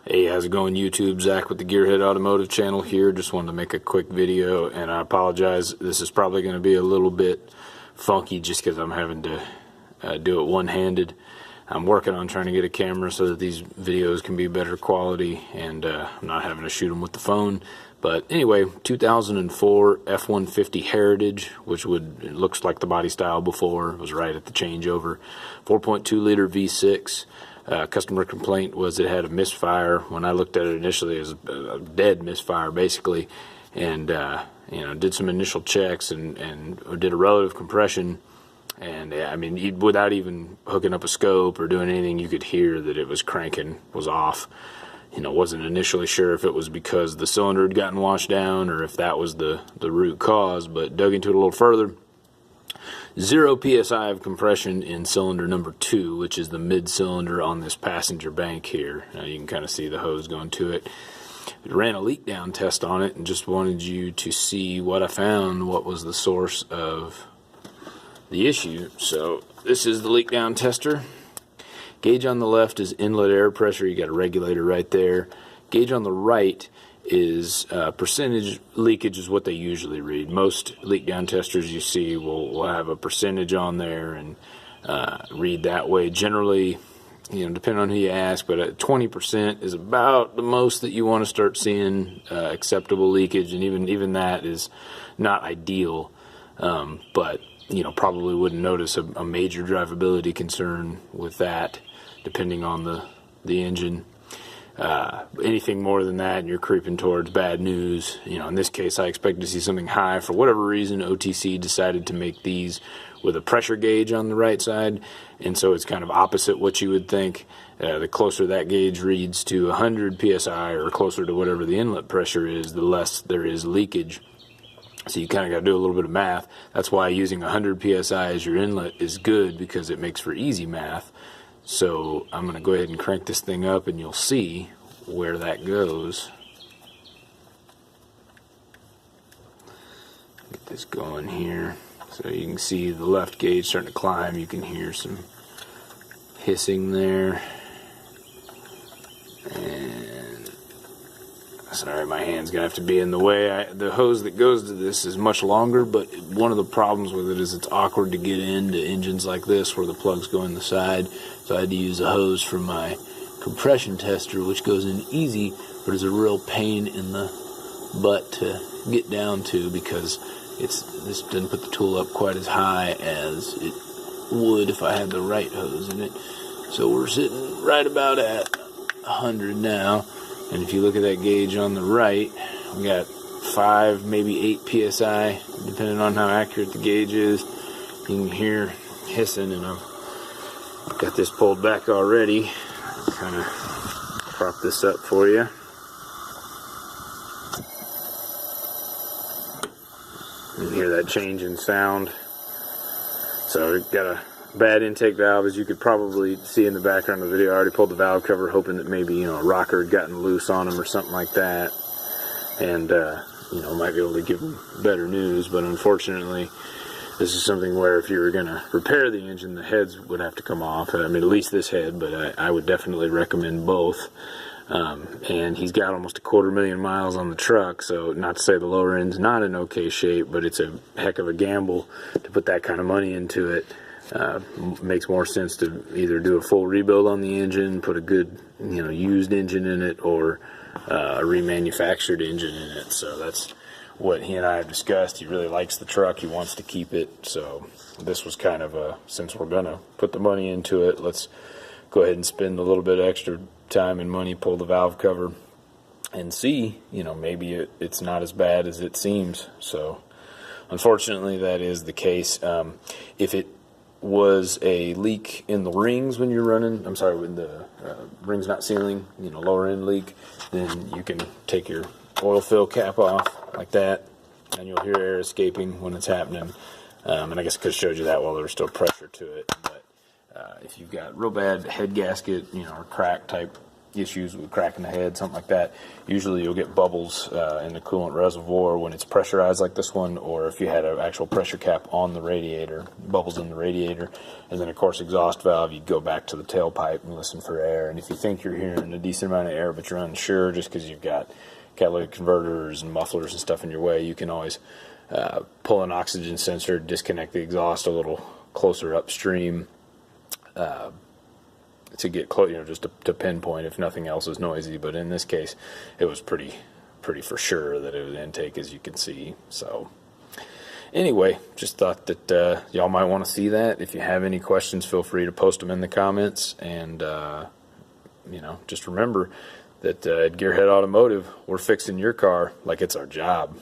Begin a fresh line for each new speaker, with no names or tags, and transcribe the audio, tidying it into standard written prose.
Hey, how's it going, YouTube? Zach with the Gearhead Automotive channel here. Just wanted to make a quick video, and I apologize. This is probably going to be a little bit funky just because I'm having to do it one-handed. I'm working on trying to get a camera so that these videos can be better quality, and I'm not having to shoot them with the phone. But anyway, 2004 F150 Heritage, which it looks like the body style before. It was right at the changeover. 4.2 liter V6. Customer complaint was it had a misfire. When I looked at it initially, it was a dead misfire basically, and did some initial checks and did a relative compression, and I mean, without even hooking up a scope or doing anything, you could hear that it was cranking, was off. Wasn't initially sure if it was because the cylinder had gotten washed down or if that was the root cause, but dug into it a little further. 0 psi of compression in cylinder number 2, which is the mid-cylinder on this passenger bank here. Now you can kind of see the hose going to it. I ran a leak down test on it and just wanted you to see what I found, what was the source of the issue. So this is the leak down tester. Gauge on the left is inlet air pressure. You got a regulator right there. Gauge on the right is percentage leakage is what they usually read. Most leak down testers you see will have a percentage on there and read that way. Generally, depending on who you ask, but 20% is about the most that you want to start seeing acceptable leakage, and even that is not ideal. But probably wouldn't notice a major drivability concern with that, depending on the engine. Anything more than that and you're creeping towards bad news. In this case I expect to see something high. For whatever reason, OTC decided to make these with a pressure gauge on the right side, and so it's kind of opposite what you would think. The closer that gauge reads to 100 psi or closer to whatever the inlet pressure is, the less there is leakage. So you kind of got to do a little bit of math. That's why using 100 psi as your inlet is good, because it makes for easy math. So I'm going to go ahead and crank this thing up and you'll see where that goes. Get this going here. So you can see the left gauge starting to climb. You can hear some hissing there. And sorry, my hand's going to have to be in the way. The hose that goes to this is much longer, but one of the problems with it is it's awkward to get into engines like this where the plugs go in the side. So I had to use a hose from my compression tester, which goes in easy, but is a real pain in the butt to get down to, because this doesn't put the tool up quite as high as it would if I had the right hose in it. So we're sitting right about at 100 now. And if you look at that gauge on the right, we got 5, maybe 8 psi, depending on how accurate the gauge is. You can hear hissing, and I've got this pulled back already. Kind of prop this up for you. You can hear that change in sound. So we've got a bad intake valve, as you could probably see in the background of the video. I already pulled the valve cover, hoping that maybe a rocker had gotten loose on them or something like that, and might be able to give them better news. But unfortunately, this is something where if you were going to repair the engine, the heads would have to come off. I mean, at least this head, but I would definitely recommend both. And he's got almost 250,000 miles on the truck, so not to say the lower end's not in okay shape, but it's a heck of a gamble to put that kind of money into it. Makes more sense to either do a full rebuild on the engine, put a good used engine in it, or a remanufactured engine in it. So that's what he and I have discussed. He really likes the truck, he wants to keep it, so this was kind of since we're gonna put the money into it, let's go ahead and spend a little bit extra time and money, pull the valve cover, and see, maybe it's not as bad as it seems. So unfortunately that is the case. If it was a leak in the rings when you're running, when the rings not sealing, lower end leak, then you can take your oil fill cap off like that, and you'll hear air escaping when it's happening. And I guess I could have showed you that while there was still pressure to it. But if you've got real bad head gasket, or crack type issues with cracking the head, something like that, usually you'll get bubbles in the coolant reservoir when it's pressurized like this one, or if you had an actual pressure cap on the radiator, bubbles in the radiator. And then, of course, exhaust valve, you'd go back to the tailpipe and listen for air. And if you think you're hearing a decent amount of air but you're unsure just because you've got catalytic converters and mufflers and stuff in your way, you can always pull an oxygen sensor, disconnect the exhaust a little closer upstream to get close, just to pinpoint if nothing else is noisy. But in this case, it was pretty for sure that it was intake, as you can see. So anyway, just thought that y'all might want to see that. If you have any questions, feel free to post them in the comments. And just remember that at Gearhead Automotive, we're fixing your car like it's our job.